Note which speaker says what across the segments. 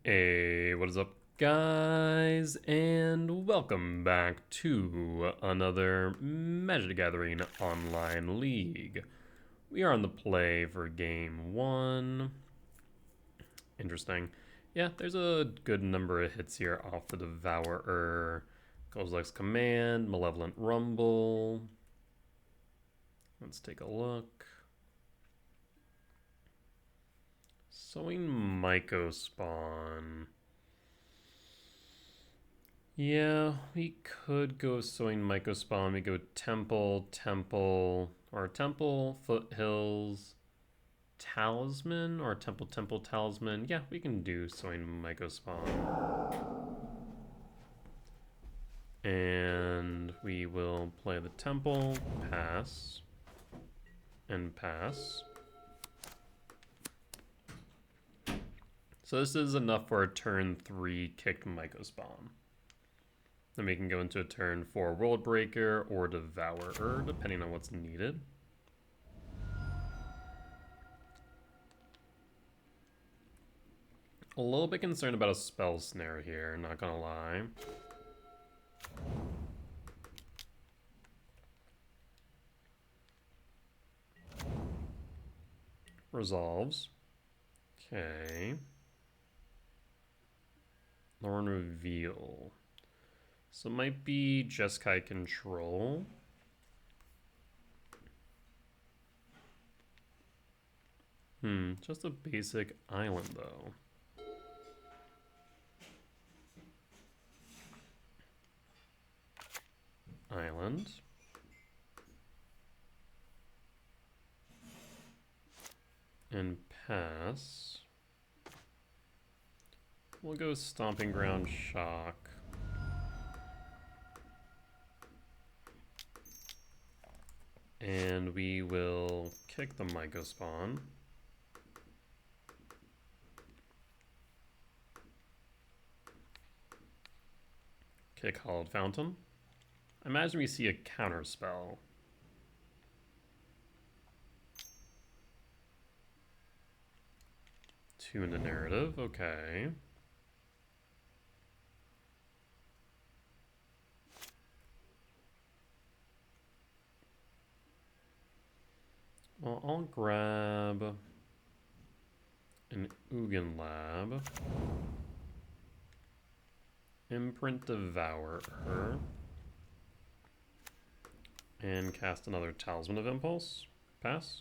Speaker 1: Hey, what is up, guys? And welcome back to another Magic the Gathering Online League. We are on the play for Game 1. Interesting. Yeah, there's a good number of hits here off the Devourer. Kozilek's Command, Malevolent Rumble. Let's take a look. Sowing Mycospawn. Yeah, we could go Sowing Mycospawn. We go Temple, Foothills, Talisman, or Temple, Talisman. Yeah, we can do Sowing Mycospawn. And we will play the Temple, pass, and pass. So this is enough for a turn 3 kicked Mycospawn. Then we can go into a turn 4 World Breaker or Devourer, depending on what's needed. A little bit concerned about a spell snare here, not gonna lie. Resolves. Okay. Lorn Reveal. So it might be Jeskai Control. Just a basic island though. Island. And pass. We'll go Stomping Ground Shock. And we will kick the Mycospawn. Kick Hallowed Fountain. I imagine we see a counter spell. Two into narrative, okay. Well, I'll grab an Ugin Lab. Imprint Devourer. And cast another Talisman of Impulse. Pass.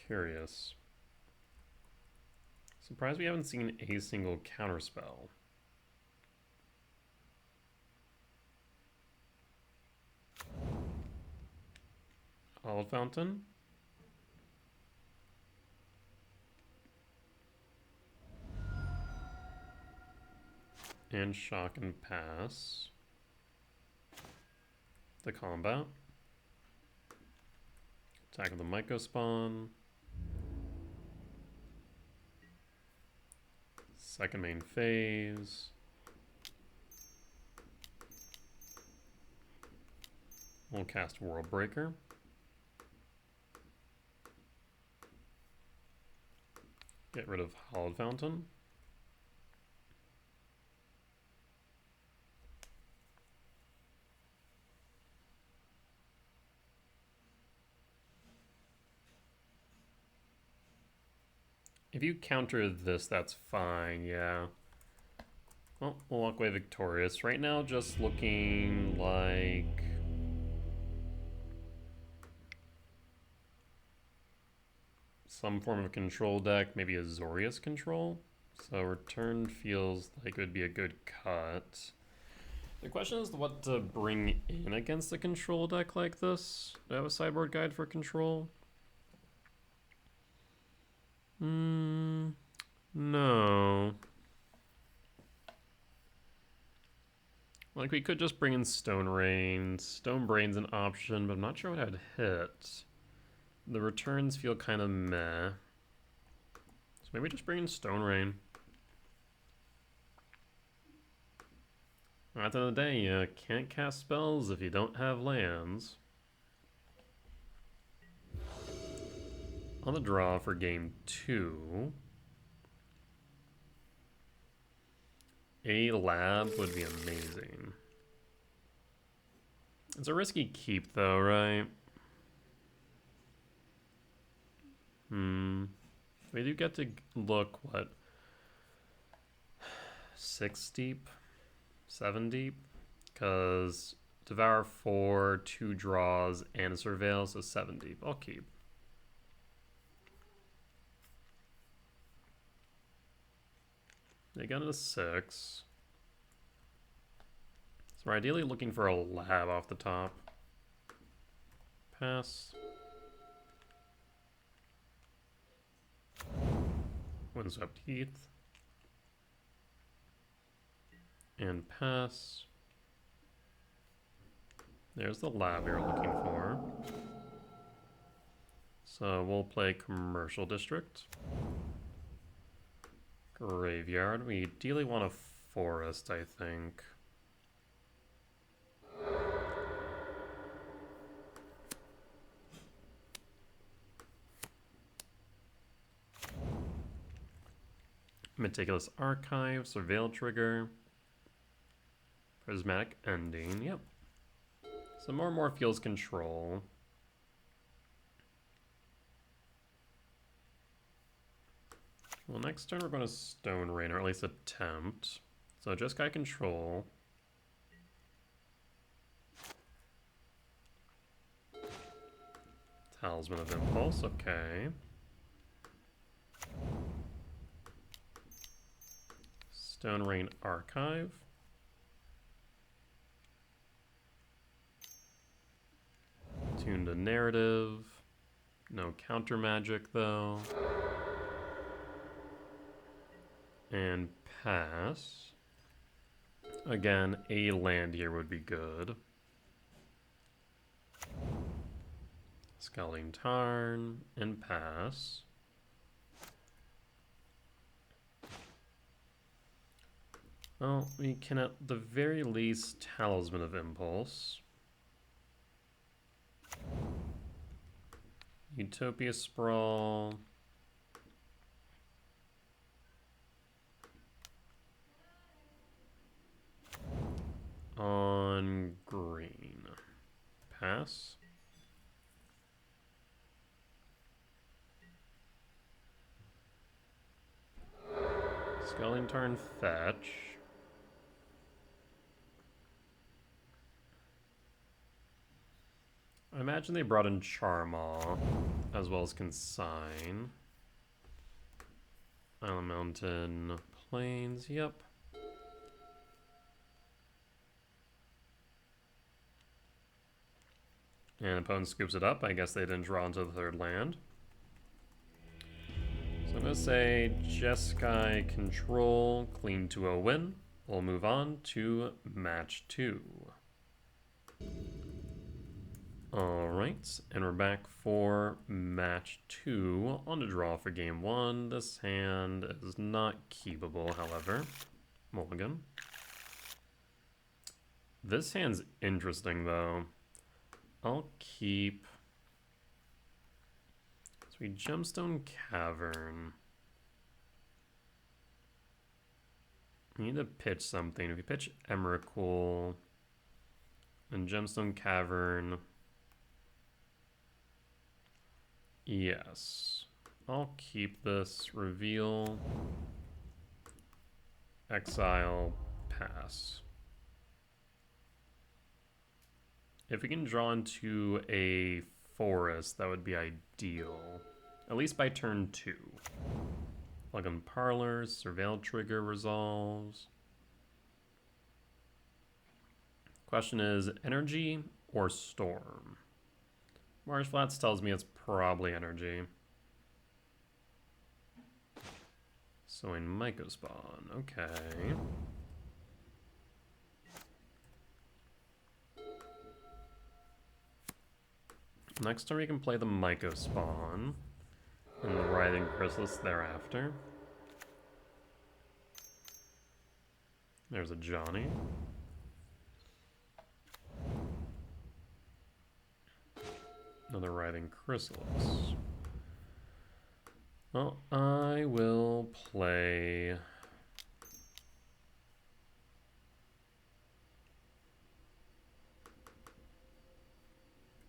Speaker 1: Curious. Surprised we haven't seen a single counterspell. Hallowed Fountain. And shock and pass. The combat. Attack of the Mycospawn. Second main phase. We'll cast World Breaker. Get rid of Hallowed Fountain. If you counter this, that's fine, yeah. Well, we'll walk away victorious. Right now, just looking like some form of control deck, maybe a Azorius control. So return feels like it would be a good cut. The question is what to bring in against a control deck like this. Do I have a sideboard guide for control? No. Like, we could just bring in Stone Rain. Stone Brain's an option, but I'm not sure what I'd hit. The returns feel kind of meh. So maybe just bring in Stone Rain. At the end of the day, you can't cast spells if you don't have lands. On the draw for game 2. A lab would be amazing. It's a risky keep though, right? We do get to look, what? 6 deep? 7 deep? Because Devour 4, 2 draws, and a Surveil, so 7 deep. I'll keep. They got a 6. So we're ideally looking for a lab off the top. Pass. Windswept Heath. And pass. There's the lab you're looking for. So we'll play Commercial District. Graveyard. We ideally want a forest, I think. Meticulous Archive, Surveil Trigger, Prismatic Ending, yep. So more and more feels control. Well, next turn we're going to Stone Rain, or at least attempt. So Jeskai Control. Talisman of Impulse, okay. Stone Rain Archive. Tune to Narrative. No counter magic though. And pass. Again, a land here would be good. Scalding Tarn and pass. Well, we can at the very least Talisman of Impulse. Utopia Sprawl. On green. Pass. Scalding Tarn fetch. I imagine they brought in Charmaw, as well as Consign. Island Mountain Plains, yep. And opponent scoops it up. I guess they didn't draw into the third land. So I'm going to say Jeskai Control, clean 2-0 win. We'll move on to match 2. Alright, and we're back for match 2 on the draw for game 1. This hand is not keepable, however. Mulligan. This hand's interesting, though. I'll keep... So we Gemstone Cavern. We need to pitch something. If you pitch Emrakul and Gemstone Cavern... Yes. I'll keep this. Reveal. Exile. Pass. If we can draw into a forest, that would be ideal. At least by turn 2. Plug in Parlors. Surveil Trigger resolves. Question is, energy or storm? Marsh Flats tells me it's probably energy. So in Mycospawn, okay. Next turn we can play the Mycospawn and the Writhing Chrysalis thereafter. There's a Johnny. Another Writhing Chrysalis. Well, I will play...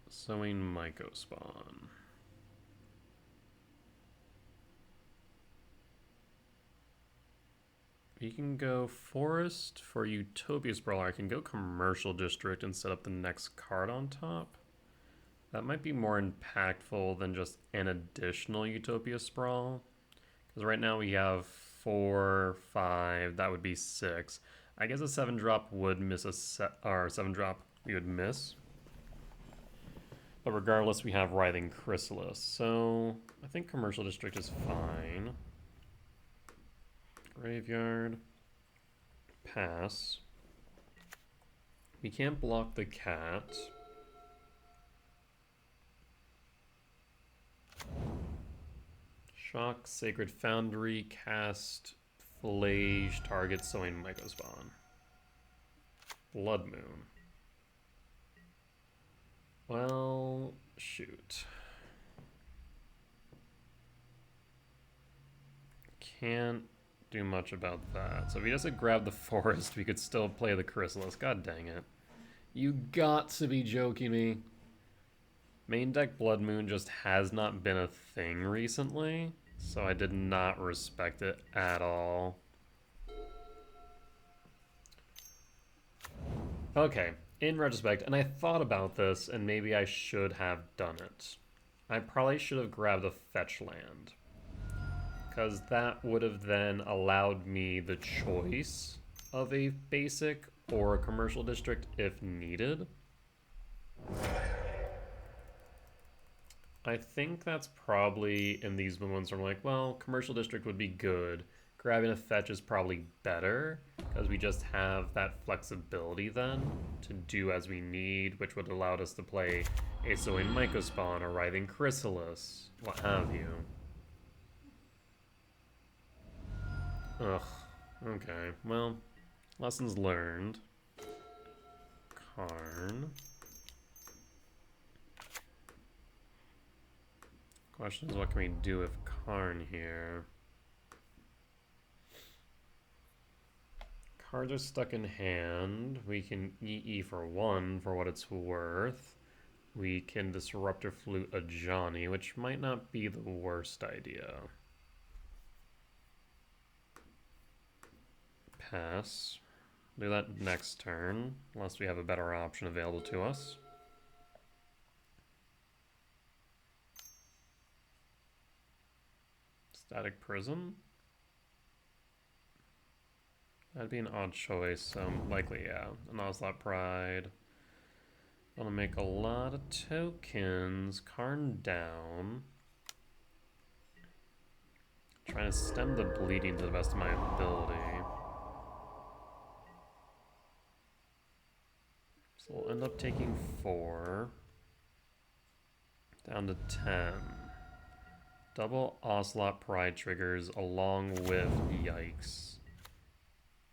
Speaker 1: Sowing Mycospawn. You can go Forest for Utopia Sprawler. I can go Commercial District and set up the next card on top. That might be more impactful than just an additional Utopia Sprawl. Because right now we have 4, 5, that would be 6. I guess a 7-drop would miss or 7-drop we would miss. But regardless, we have Writhing Chrysalis. So I think Commercial District is fine. Graveyard. Pass. We can't block the cat. Shock, Sacred Foundry, cast, Flage, target, Sowing Mycospawn. Blood Moon. Well, shoot. Can't do much about that. So if he doesn't grab the Forest, we could still play the Chrysalis. God dang it. You got to be joking me. Main deck Blood Moon just has not been a thing recently, so I did not respect it at all. Okay, in retrospect, and I thought about this, and maybe I should have done it. I probably should have grabbed a fetch land, because that would have then allowed me the choice of a basic or a commercial district if needed. I think that's probably in these moments where I'm like, well, commercial district would be good. Grabbing a fetch is probably better because we just have that flexibility then to do as we need, which would allow us to play a Sowing Mycospawn or Writhing Chrysalis, what have you. Ugh. Okay. Well, lessons learned. Karn. Question is, what can we do with Karn here? Cards are stuck in hand. We can EE for 1 for what it's worth. We can Disruptor Flute a Johnny, which might not be the worst idea. Pass. Do that next turn, unless we have a better option available to us. Static Prism? That'd be an odd choice, likely, yeah. An Ocelot Pride. Gonna make a lot of tokens. Karn down. Trying to stem the bleeding to the best of my ability. So we'll end up taking 4. Down to 10. Double Ocelot Pride triggers along with Yikes.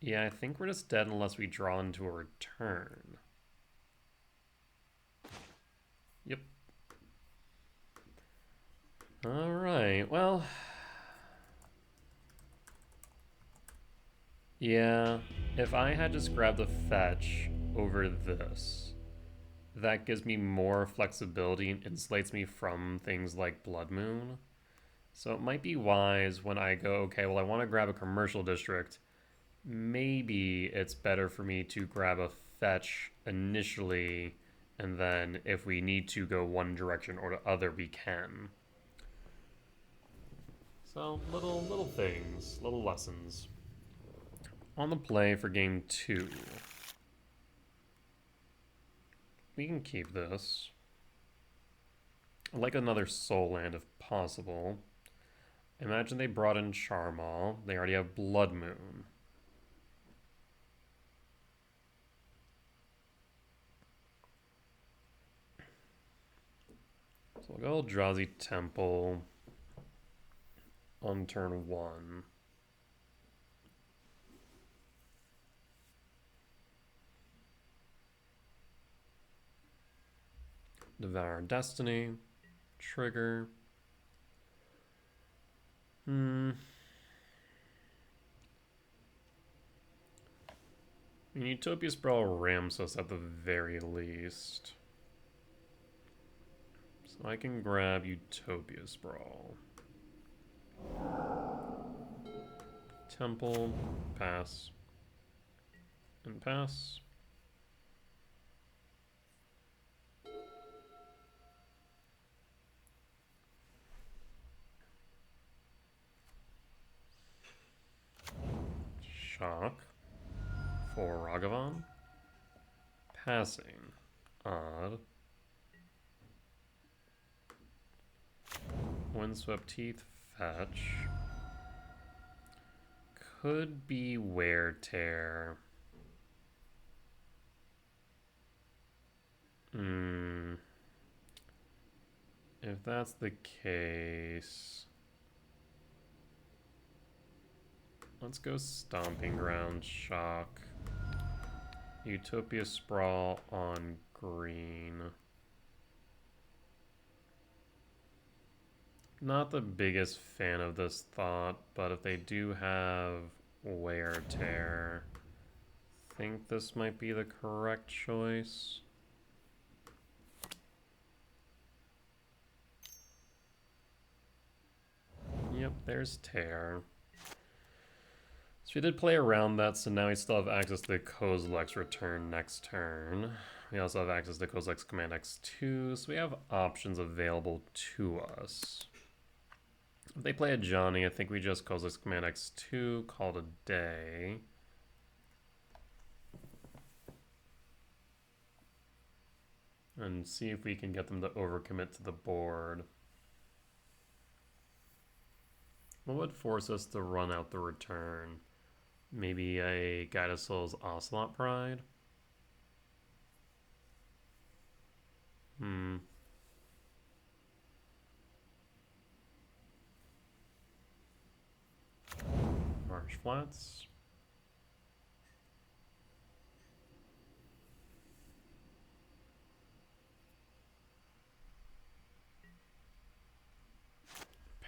Speaker 1: Yeah, I think we're just dead unless we draw into a return. Yep. Alright, well... Yeah, if I had just grabbed the fetch over this, that gives me more flexibility and insulates me from things like Blood Moon. So it might be wise when I go, okay, well I want to grab a commercial district, maybe it's better for me to grab a fetch initially, and then if we need to go one direction or the other, we can. So, little things, little lessons. On the play for game 2. We can keep this. I'd like another soul land if possible. Imagine they brought in Charmal. They already have Blood Moon. So we'll go Eldrazi Temple on turn 1. Devour Destiny. Trigger. Utopia Sprawl rams us at the very least. So I can grab Utopia Sprawl. Temple, pass, and pass. Shock for Ragavan. Passing. Odd. Windswept Teeth, fetch. Could be Wear Tear. If that's the case, let's go Stomping Ground, Shock. Utopia Sprawl on green. Not the biggest fan of this thought, but if they do have Wear Tear, I think this might be the correct choice. Yep, there's Tear. So we did play around that, so now we still have access to Kozilek's return next turn. We also have access to Kozilek's Command X2, so we have options available to us. If they play a Johnny, I think we just Kozilek's Command X2, call it a day. And see if we can get them to overcommit to the board. What would force us to run out the return? Maybe a Guided Soul's Ocelot Pride? Marsh Flats.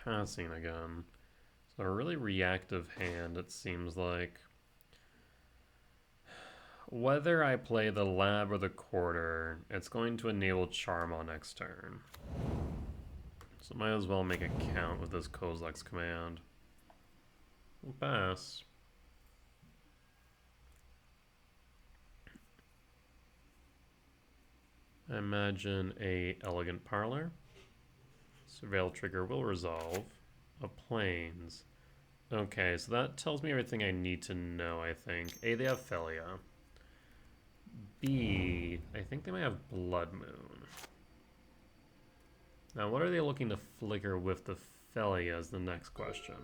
Speaker 1: Passing again. So a really reactive hand, it seems like. Whether I play the Lab or the Quarter, it's going to enable Charm on next turn. So might as well make a count with this Kozilek's command. We'll pass. I imagine a Elegant Parlor. Surveil trigger will resolve. A Plains. Okay, so that tells me everything I need to know, I think. A, they have Felia. B, I think they might have Blood Moon. Now, what are they looking to flicker with the Felia is the next question.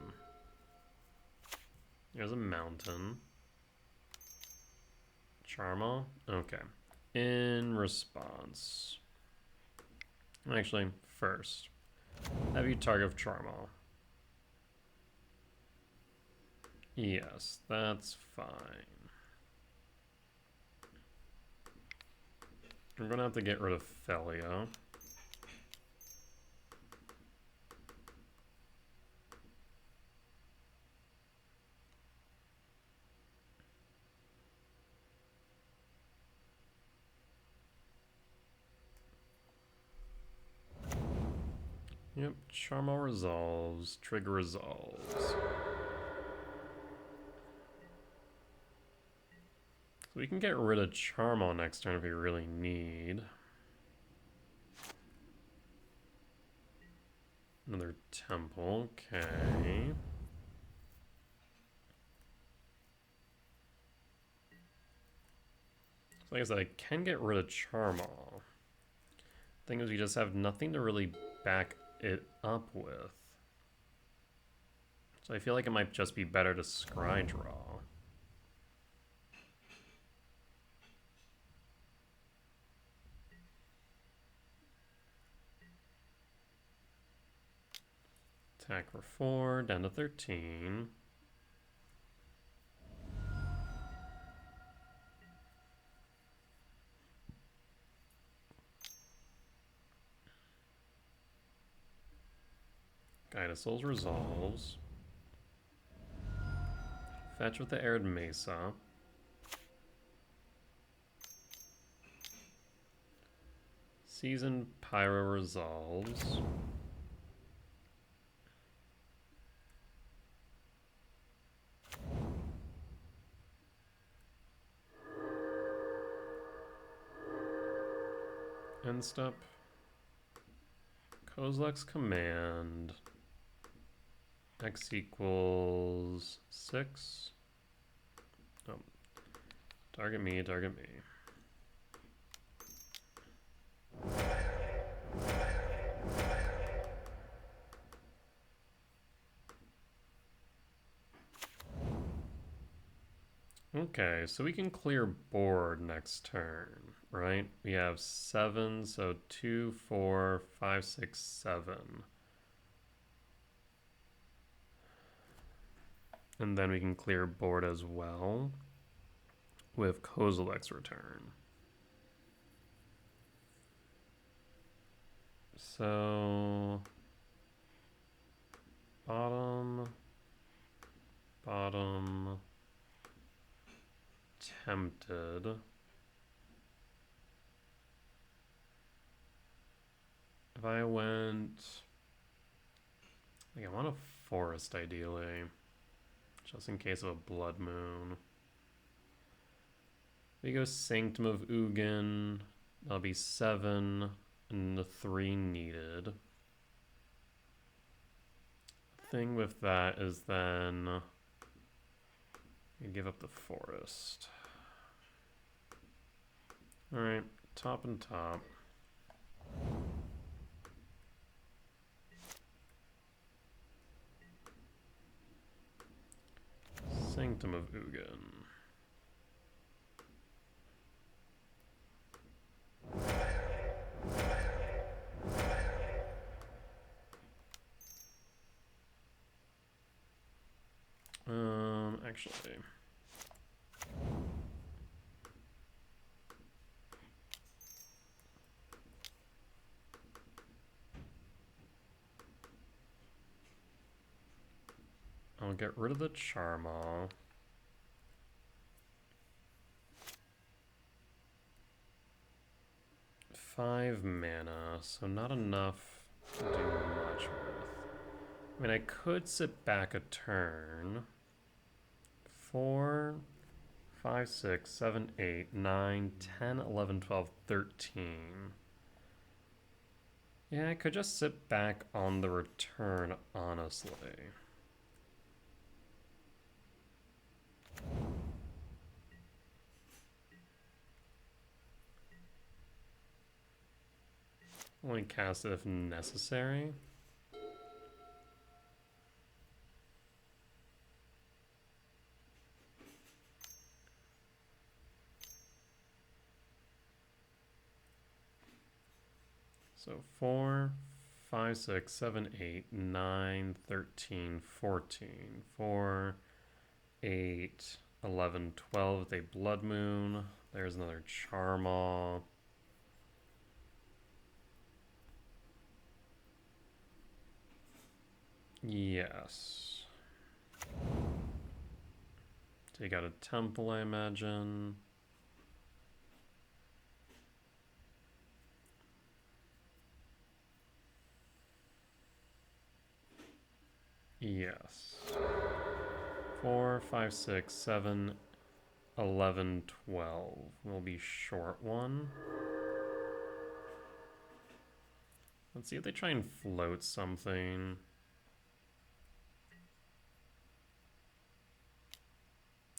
Speaker 1: There's a Mountain. Charmal? Okay. In response. Actually, first, have you target Charmal? Yes, that's fine. We're gonna have to get rid of Felia. Yep, Charmal resolves, trigger resolves. So we can get rid of Charmal next turn if we really need. Another Temple, okay. So like I said, I can get rid of Charmal. Thing is, we just have nothing to really back it up with. So I feel like it might just be better to scry draw. Attack for 4, down to 13. Guida Souls resolves. Fetch with the Arid Mesa. Seasoned Pyro resolves. End step. Kozilek's command. X equals 6. Oh. Target me, target me. Okay, so we can clear board next turn, right? We have 7, so 2, 4, 5, 6, 7. And then we can clear board as well with Kozilek's return. So bottom, tempted. If I went, I want a forest ideally, just in case of a blood moon. We go Sanctum of Ugin. That'll be 7 and the 3 needed. Thing with that is then you give up the forest. All right, top and top. Sanctum of Ugin. Actually, I'll get rid of the Charmaw. Five mana, so not enough to do much with. I mean, I could sit back a turn. 4, 5, 6, 7, 8, 9, 10, 11, 12, 13. Yeah, I could just sit back on the return, honestly. Only cast it if necessary. So 4, 5, 6, 7, 8, 9, 13, 14. 4, 8, 11, 12 with a Blood Moon. There's another Charmaw. Yes. Take out a temple, I imagine. Yes. 4, 5, 6, 7, 11, 12 will be short one. Let's see if they try and float something.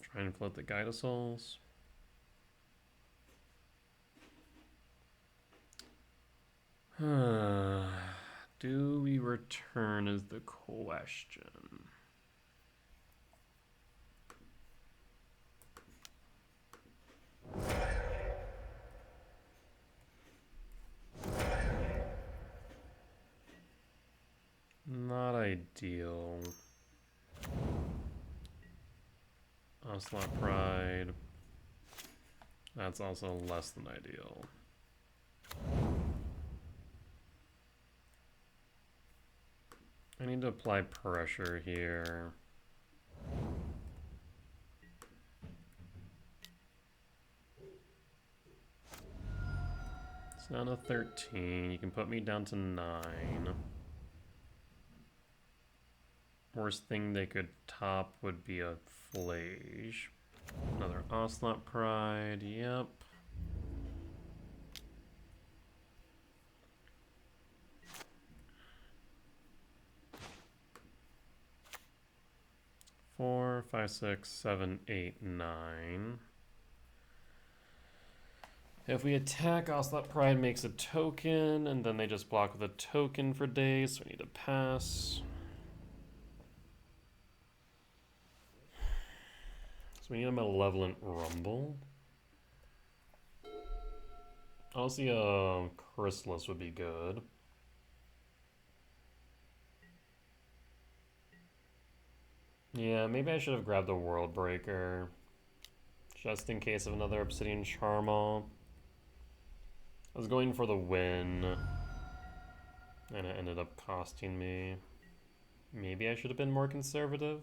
Speaker 1: Try and float the Guida Souls. Do we return is the question. Not ideal. Onslaught Pride. That's also less than ideal. I need to apply pressure here. It's down to 13. You can put me down to 9. Worst thing they could top would be a Flage. Another Ocelot Pride, yep. Four, five, six, seven, eight, 9. If we attack, Ocelot Pride makes a token, and then they just block with a token for days, so we need to pass. So we need a Malevolent Rumble. Honestly, a Chrysalis would be good. Yeah, maybe I should have grabbed the World Breaker, just in case of another Obsidian Charmal. I was going for the win, and it ended up costing me. Maybe I should have been more conservative.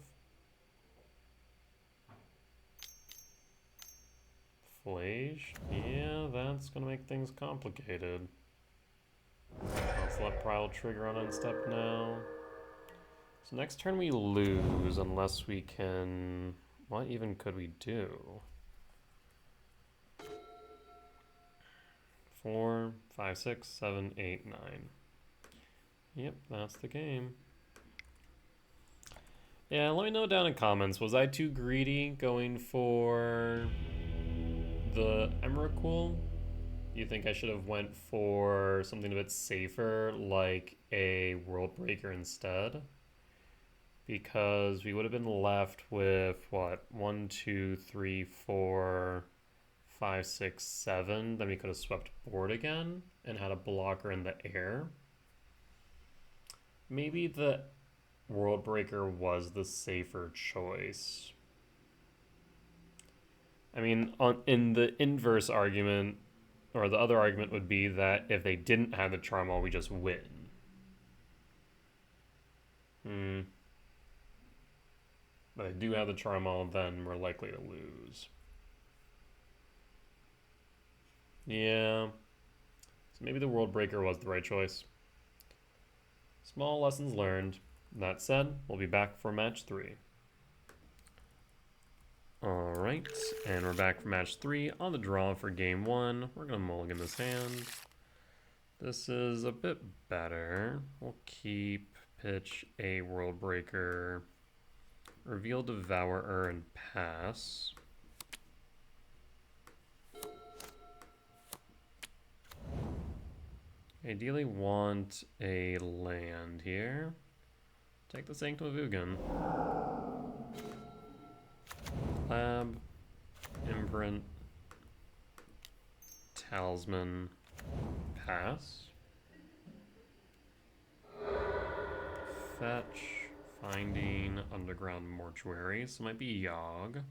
Speaker 1: Flage? Yeah, that's gonna make things complicated. Let's let Pride trigger on unstep now. So next turn we lose unless we can... What even could we do? 4, 5, 6, 7, 8, 9. Yep, that's the game. Yeah, let me know down in comments. Was I too greedy going for the Emrakul? Do you think I should have went for something a bit safer, like a World Breaker instead? Because we would have been left with, what, 1, 2, 3, 4, 5, 6, 7. Then we could have swept board again and had a blocker in the air. Maybe the World Breaker was the safer choice. I mean, in the inverse argument, or the other argument would be that if they didn't have the Charmal, we just win. But they do have the Charmal, then we're likely to lose. Yeah. So maybe the World Breaker was the right choice. Small lessons learned. That said, we'll be back for match 3. Alright, and we're back for match 3 on the draw for game 1. We're going to mulligan this hand. This is a bit better. We'll keep, pitch a World Breaker, reveal Devourer, and pass. Ideally want a land here. Take the Sanctum of Ugin. Lab, Imprint, Talisman, pass. Fetch, finding Underground Mortuary, so it might be Yogg.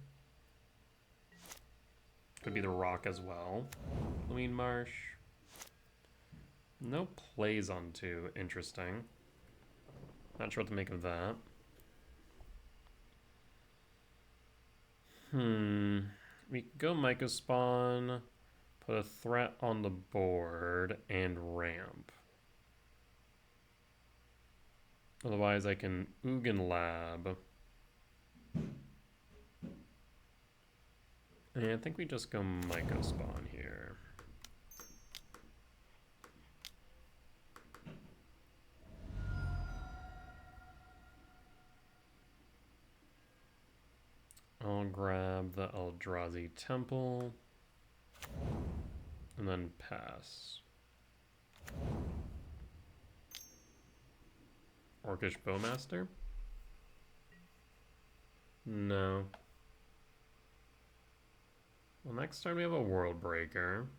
Speaker 1: Could be the Rock as well. Queen Marsh. No plays on 2, interesting. Not sure what to make of that. We could go Myco Spawn, put a threat on the board, and ramp. Otherwise I can Ugin Lab. And I think we just go Myco Spawn here. I'll grab the Eldrazi Temple, and then pass. Orcish Bowmaster? No. Well, next turn we have a World Breaker.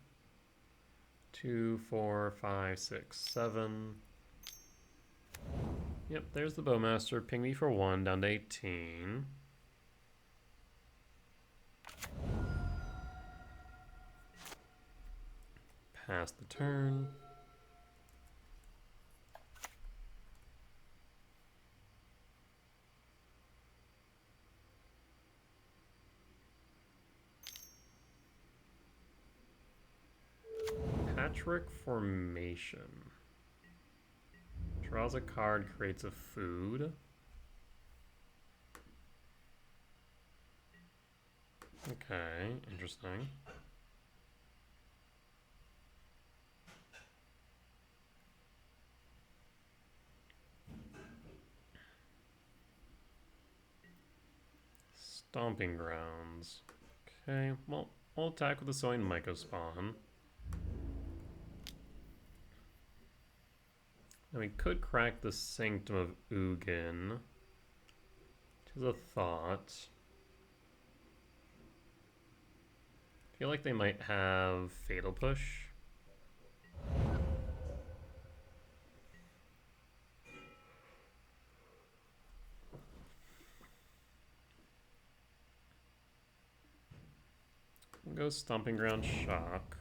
Speaker 1: 2, 4, 5, 6, 7. Yep, there's the Bowmaster. Ping me for 1, down to 18. Pass the turn. Patchwork Formation. Draws a card, creates a food. Okay, interesting. Stomping Grounds. Okay, well, we'll attack with the Sowing Mycospawn. And we could crack the Sanctum of Ugin, which is a thought. I feel like they might have Fatal Push. We'll go Stomping Ground Shock.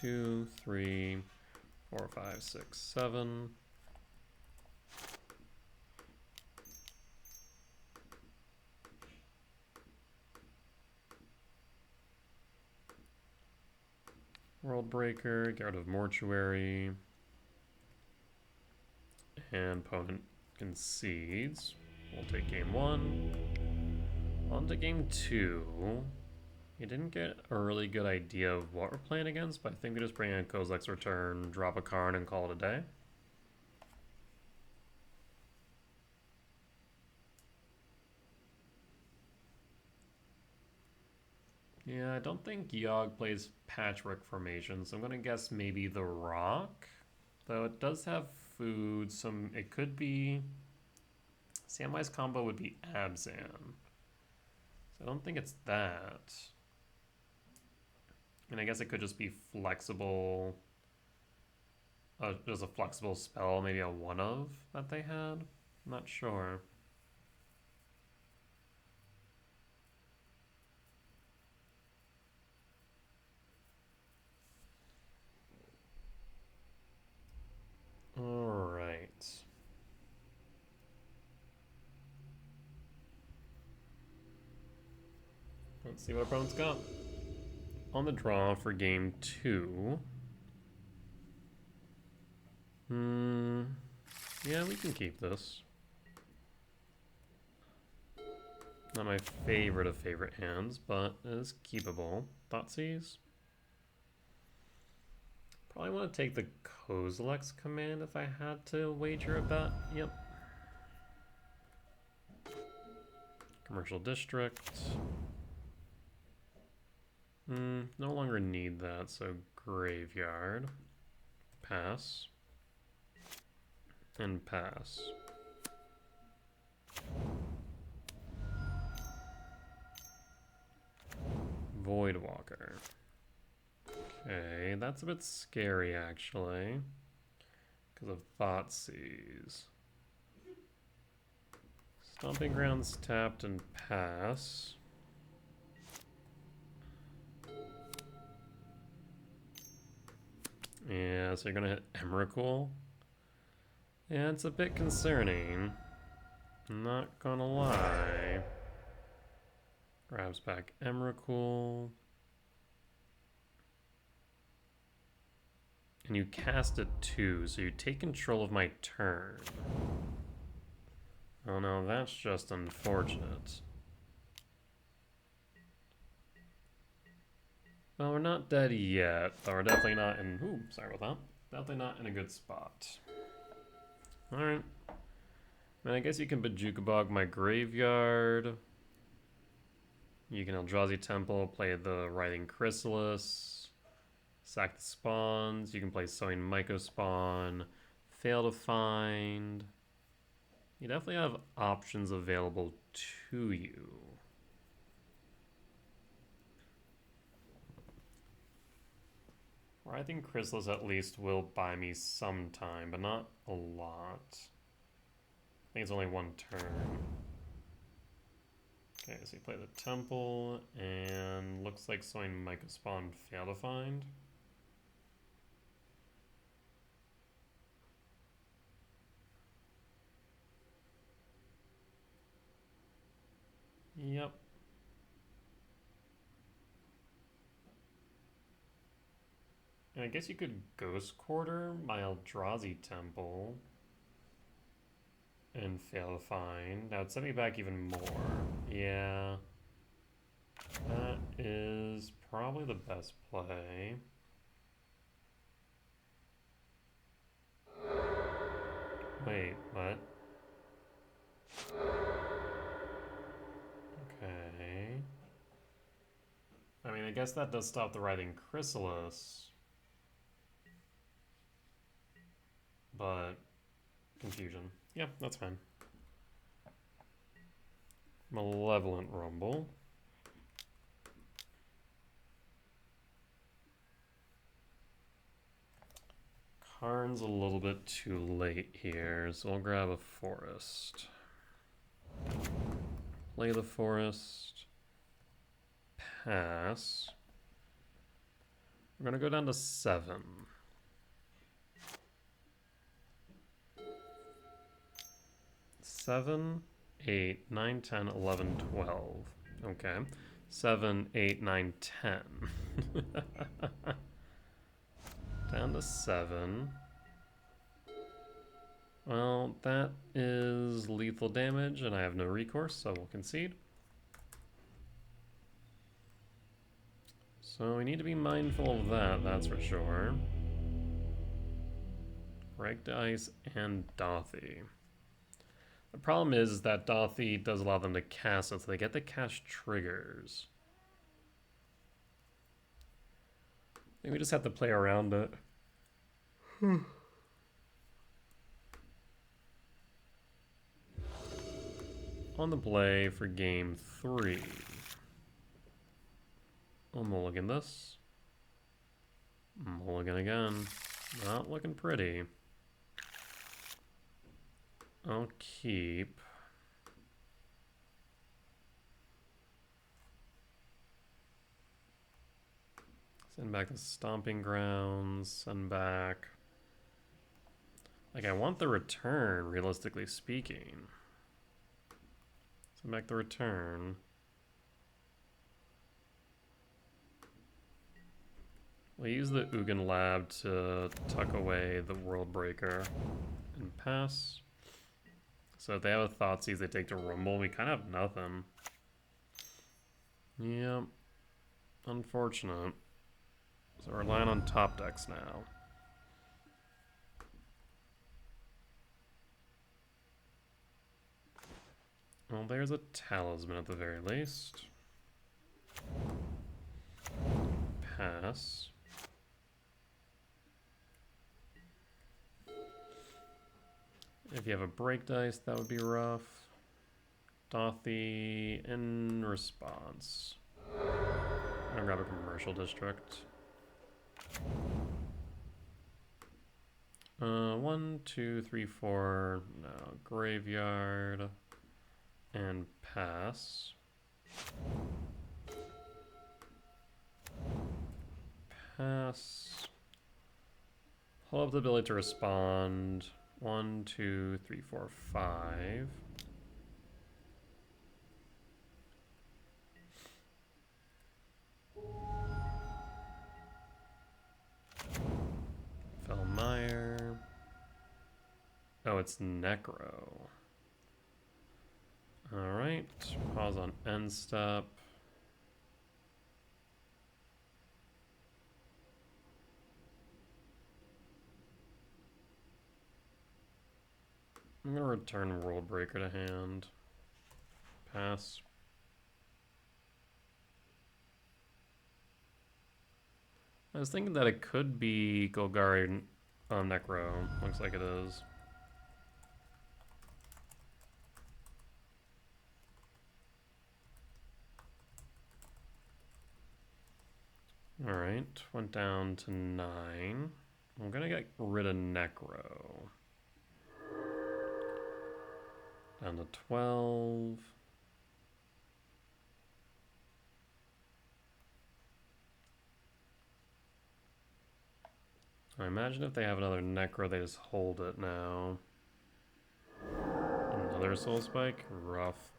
Speaker 1: 2, 3, 4, 5, 6, 7. World Breaker, get rid of Mortuary. And opponent concedes. We'll take game 1. On to game 2. You didn't get a really good idea of what we're playing against, but I think we just bring in Kozilek's Return, drop a card, and call it a day. Yeah, I don't think Yogg plays Patchwork Formation, so I'm going to guess maybe the Rock. Though it does have food, it could be... Samwise combo would be Abzan. So I don't think it's that. And I guess it could just be flexible. Just a flexible spell, maybe a one of that they had. I'm not sure. All right. Let's see what our opponent's got. On the draw for game 2. Yeah, we can keep this. Not my favorite of favorite hands, but it is keepable. Thoughtseize. Probably want to take the Kozilek's command if I had to wager a bet. Yep. Commercial District. No longer need that, so Graveyard. Pass. And pass. Voidwalker. Okay, that's a bit scary actually, because of Thoughtseize. Stomping Grounds tapped and pass. Yeah, so you're gonna hit Emrakul. Yeah, it's a bit concerning. I'm not gonna lie. Grabs back Emrakul. And you cast it too, so you take control of my turn. Oh no, that's just unfortunate. Well, we're not dead yet, but we're definitely not in... Ooh, sorry about that. Definitely not in a good spot. Alright. I mean, I guess you can Bajukabog my graveyard. You can Eldrazi Temple, play the Writhing Chrysalis. Sack the spawns. You can play Sowing Mycospawn. Fail to Find. You definitely have options available to you. Writhing Chrysalis at least will buy me some time, but not a lot. I think it's only one turn. Okay, so you play the Temple, and looks like Sowing Mycospawn Fail to Find. Yep. And I guess you could Ghost Quarter my Eldrazi Temple and fail to find. That would set me back even more. Yeah. That is probably the best play. Wait, what? Okay. I mean, I guess that does stop the Writhing Chrysalis. But confusion. Yeah, that's fine. Malevolent Rumble. Karn's a little bit too late here, so I'll grab a forest. Play the forest. Pass. We're gonna go down to 7. Seven, 8, 9, 10, 11, 12. Okay. 7, 8, 9, 10. Down to 7. Well, that is lethal damage, and I have no recourse, so we'll concede. So we need to be mindful of that, that's for sure. Break Dice and Dothy. The problem is that Dothy does allow them to cast it, so they get to cast triggers. I think we just have to play around it. On the play for game 3. I'll mulligan this. Mulligan again. Not looking pretty. I'll keep. Send back the Stomping Grounds. Send back. Like, I want the return, realistically speaking. Send back the return. We'll use the Ugin Lab to tuck away the World Breaker and pass. So if they have a Thoughtseize they take to Rumble, we kind of have nothing. Yep. Unfortunate. So we're relying on top decks now. Well, there's a Talisman at the very least. Pass. If you have a Break Dice, that would be rough. Dothy in response. I'm gonna grab a Commercial District. 1, 2, 3, 4. No, Graveyard. And pass. Pass. Pull up the ability to respond. 1, 2, 3, 4, 5. Felmire. Oh, it's Necro. Alright, pause on end step. I'm gonna return World Breaker to hand. Pass. I was thinking that it could be Golgari Necro. Looks like it is. Alright, went down to 9. I'm gonna get rid of Necro. Down to 12. I imagine if they have another Necro, they just hold it now. Another Soul Spike? Rough.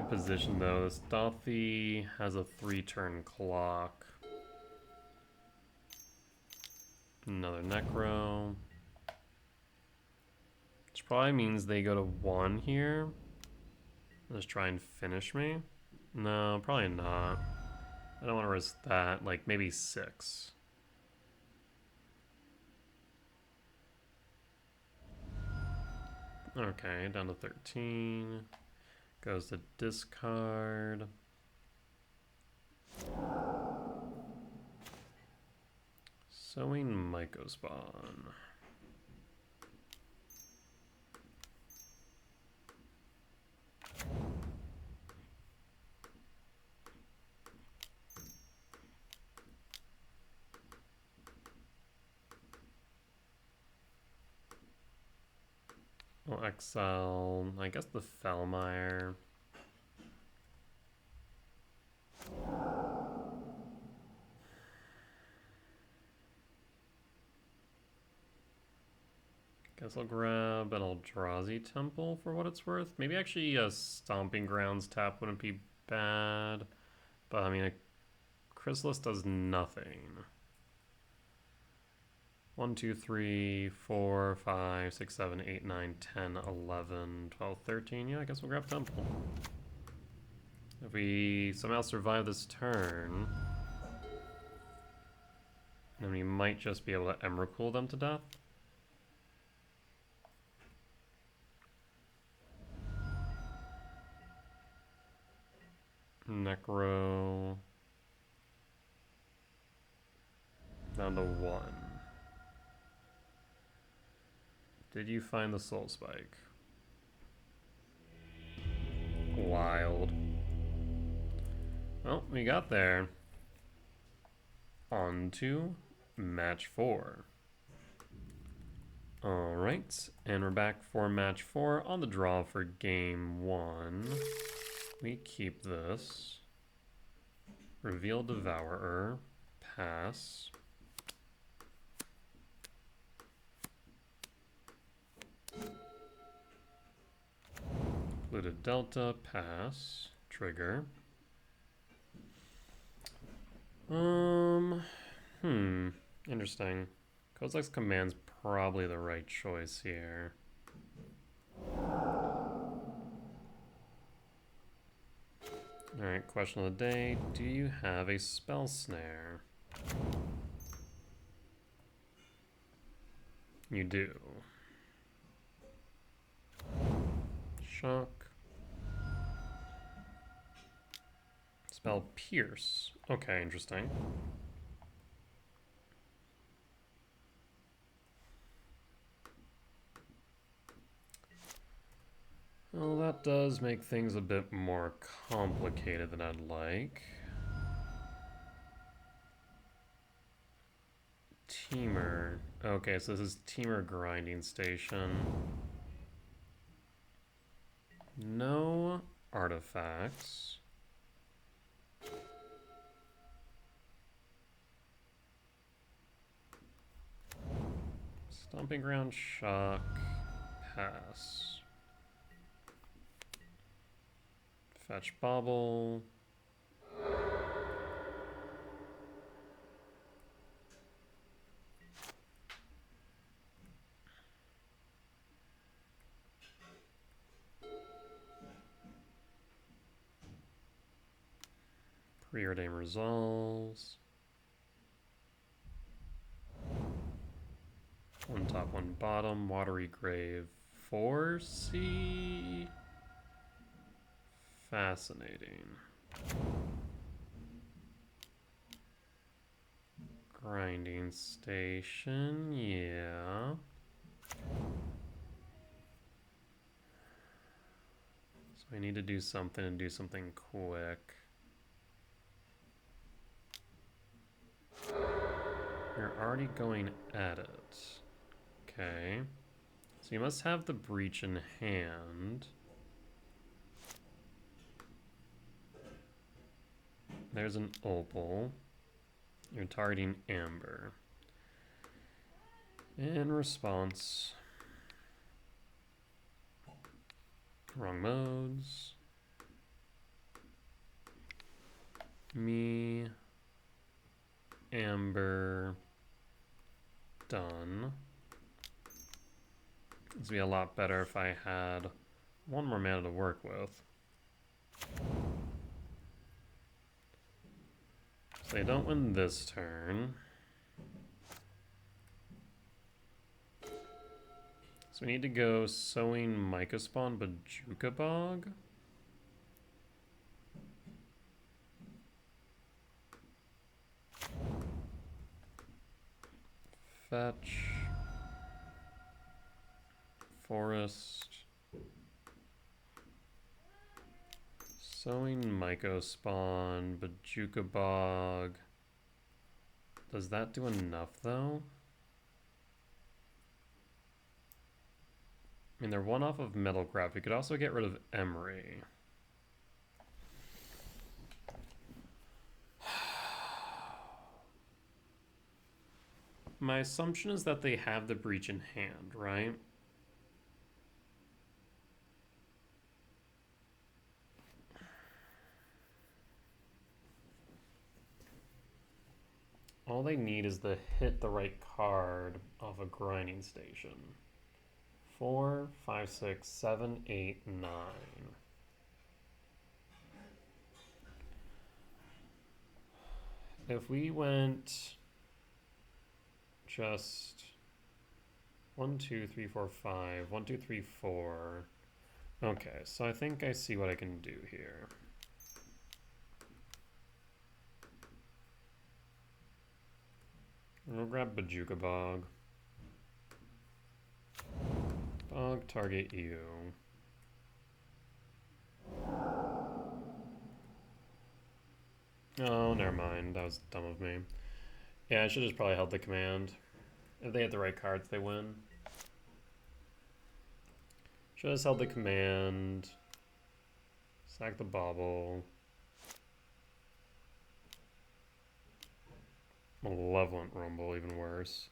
Speaker 1: good position though. This Dothy has a 3-turn clock. Another Necro. Which probably means they go to 1 here. Just try and finish me. No, probably not. I don't want to risk that. Like maybe 6. Okay, down to 13. Goes to discard. Sowing Mycospawn. We'll exile, I guess, the Felmire. Guess I'll grab an Eldrazi Temple for what it's worth. Maybe actually a Stomping Grounds tap wouldn't be bad. But I mean, a Chrysalis does nothing. 1, 2, 3, 4, 5, 6, 7, 8, 9, 10, 11, 12, 13. Yeah, I guess we'll grab Temple. If we somehow survive this turn, then we might just be able to Emrakul them to death. Necro. Down to 1. Did you find the Soul Spike? Wild. Well, we got there. On to match 4. Alright, and we're back for match 4 on the draw for game 1. We keep this. Reveal Devourer. Pass. Polluted Delta. Pass. Trigger. Interesting. Kozilek's Command's probably the right choice here. Alright, question of the day. Do you have a Spell Snare? You do. Shock. Spell Pierce. Okay, interesting. Well, that does make things a bit more complicated than I'd like. Teamer. Okay, so this is Teamer Grinding Station. No artifacts. Stomping Ground, Shock, Pass. Fetch Bobble. Preordain Resolves. One top, one bottom. Watery Grave. 4C. Fascinating. Grinding Station, yeah. So we need to do something and do something quick. You're already going at it. Okay. So you must have the Breach in hand. There's an Opal. You're targeting Amber. In response. Wrong modes. Me, Amber, done. This would be a lot better if I had one more mana to work with. So they don't win this turn. So we need to go Sowing Mycospawn Bojuka Bog. Fetch. Forest. Sowing Mycospawn Bojuka Bog. Does that do enough though? I mean, they're one off of Metalcraft. We could also get rid of Emery. My assumption is that they have the Breach in hand, right? All they need is to hit the right card off a grinding station. 4, 5, 6, 7, 8, 9. If we went just 1, 2, 3, 4, 5, 1, 2, 3, 4. Okay, so I think I see what I can do here. We'll grab Bojuka Bog. Bog, target you. Oh, never mind. That was dumb of me. Yeah, I should have just probably held the command. If they hit the right cards, they win. Should have just held the command. Sack the bauble. Malevolent Rumble, even worse.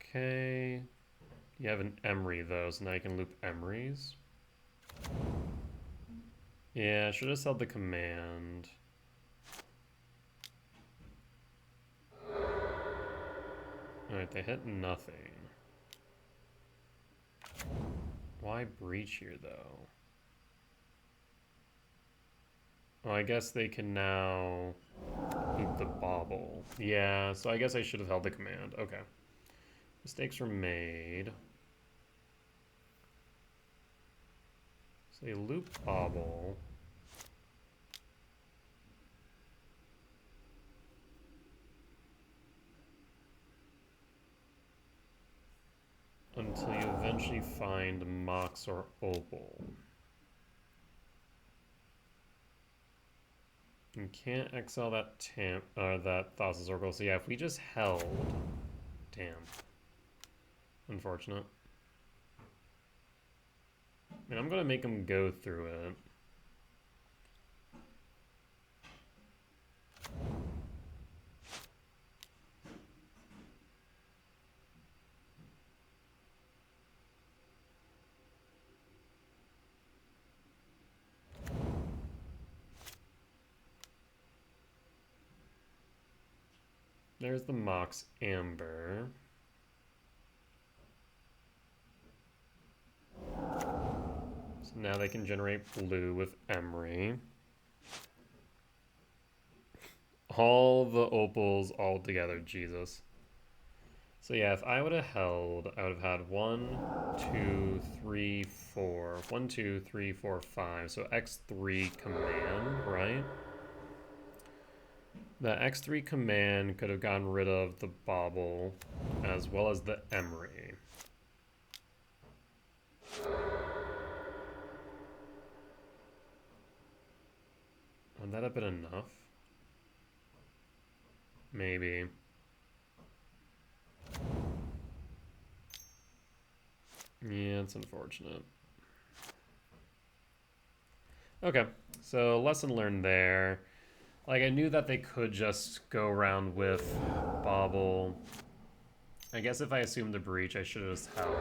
Speaker 1: Okay. You have an Emery, though, so now you can loop Emerys. Yeah, should have held the command. Alright, they hit nothing. Why Breach here, though? Oh, I guess they can now loop the bauble. Yeah, so I guess I should have held the command. Okay. Mistakes were made. So they loop bauble. Until you eventually find Mox or Opal. You can't exile that that Thassa's Oracle. So yeah, if we just held, damn, unfortunate. I mean, I'm gonna make him go through it. There's the Mox Amber. So now they can generate blue with Emery. All the opals all together, Jesus. So yeah, if I would have held, I would have had 1, 2, 3, 4. 1, 2, 3, 4, 5. So X3 command, right? The X3 command could have gotten rid of the bauble as well as the Emery. Would that have been enough? Maybe. Yeah, it's unfortunate. Okay, so lesson learned there. Like, I knew that they could just go around with bauble. I guess if I assumed the breach, I should have just held.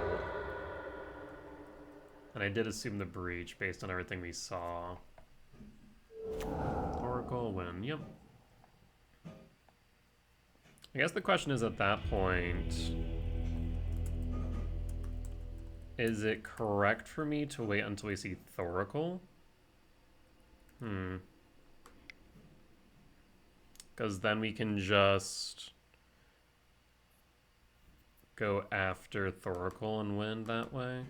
Speaker 1: And I did assume the breach based on everything we saw. Or Thoracle, win. Yep. I guess the question is at that point, is it correct for me to wait until we see Thoracle? Because then we can just go after Thoracle and win that way.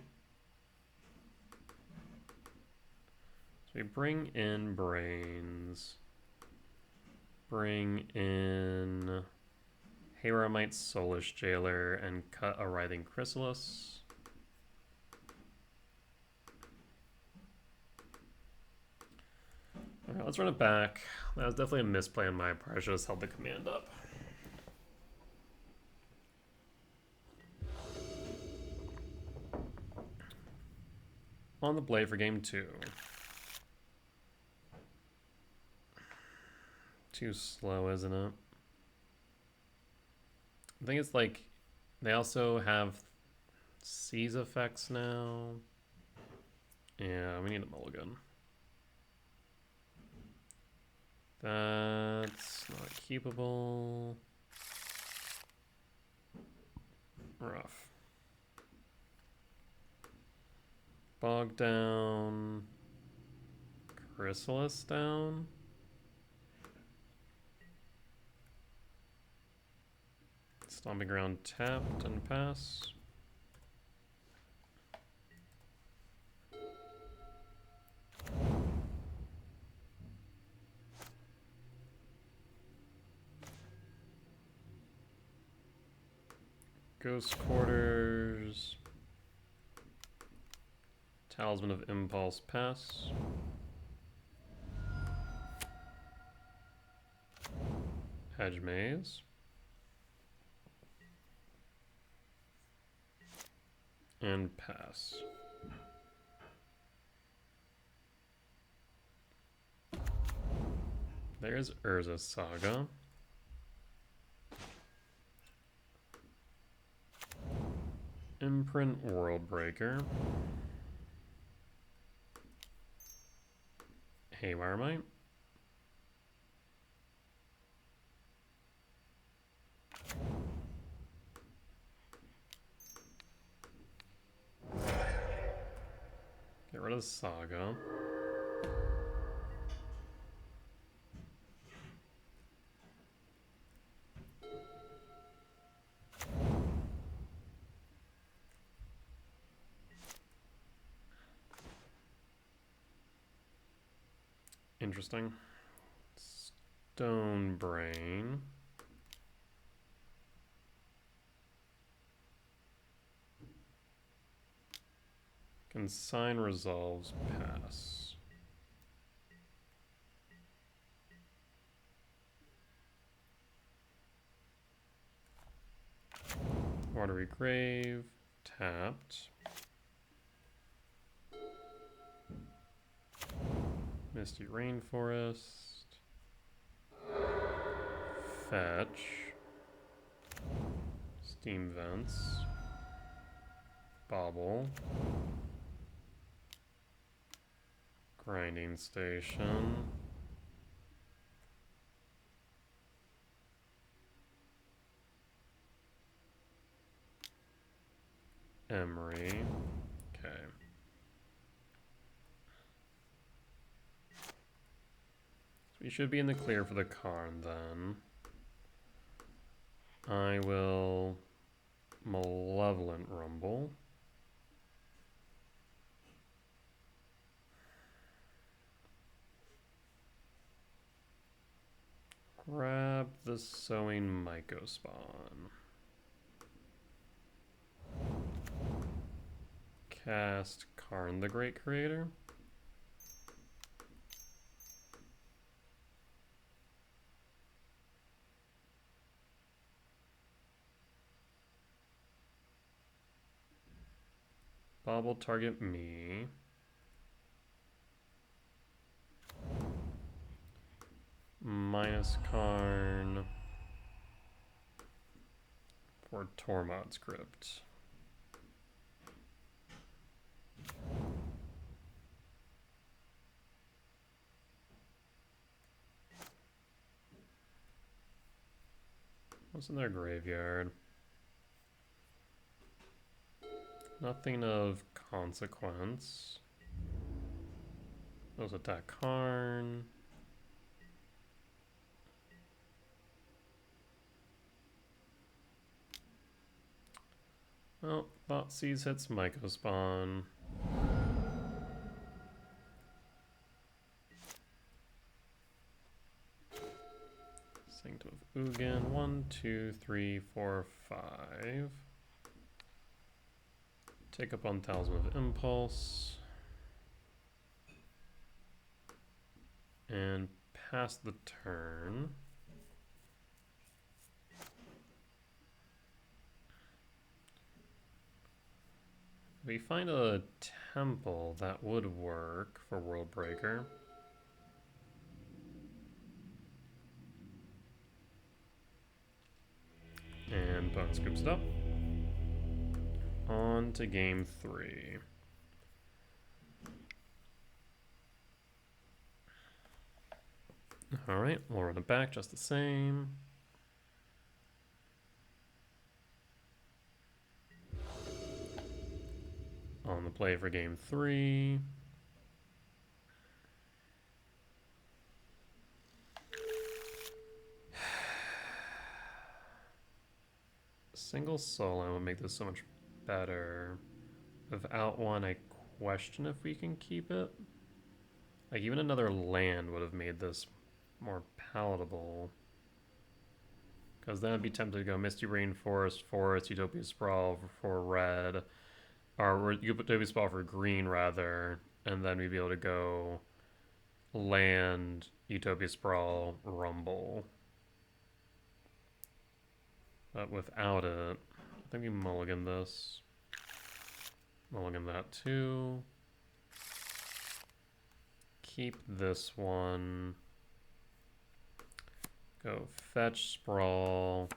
Speaker 1: So we bring in Brains. Bring in Haramite Soulish Jailer and cut a Writhing Chrysalis. Alright, let's run it back. That was definitely a misplay on my part. I should have held the command up. On the play for game 2. Too slow, isn't it? I think it's like they also have seize effects now. Yeah, we need a mulligan. That's not keepable. Rough. Bog down. Chrysalis down. Stomping Ground tapped and pass. Ghost Quarters. Talisman of Impulse, pass. Hedge Maze. And pass. There's Urza Saga. Imprint Worldbreaker. Haywire Mite. Get rid of Saga. Interesting. Stone Brain. Consign resolves, pass. Watery Grave, tapped. Misty Rainforest. Fetch. Steam Vents. Bobble. Grinding Station. Emery. Okay. So we should be in the clear for the Karn then. I will Malevolent Rumble. Grab the Sowing Mycospawn. Cast Karn the Great Creator. Bob will target me. Minus Karn for Tormod's Crypt. What's in their graveyard? Nothing of consequence. Those attack Karn. Oh, Thoughtseize hits Mycospawn. Sanctum of Ugin. 1, 2, 3, 4, 5. Take up on Talisman of Impulse. And pass the turn. If we find a temple, that would work for World Breaker. And Bone scoops it up. On to game 3. Alright, we'll run it back just the same. On the play for game 3. Single solo would make this so much better. Without one, I question if we can keep it. Like, even another land would have made this more palatable. Because then I'd be tempted to go Misty Rainforest, Forest, Utopia Sprawl for red. Or Utopia Sprawl for green, rather. And then we'd be able to go land, Utopia Sprawl, Rumble. But without it, I think we mulligan this. Mulligan that too. Keep this one. Go fetch, sprawl,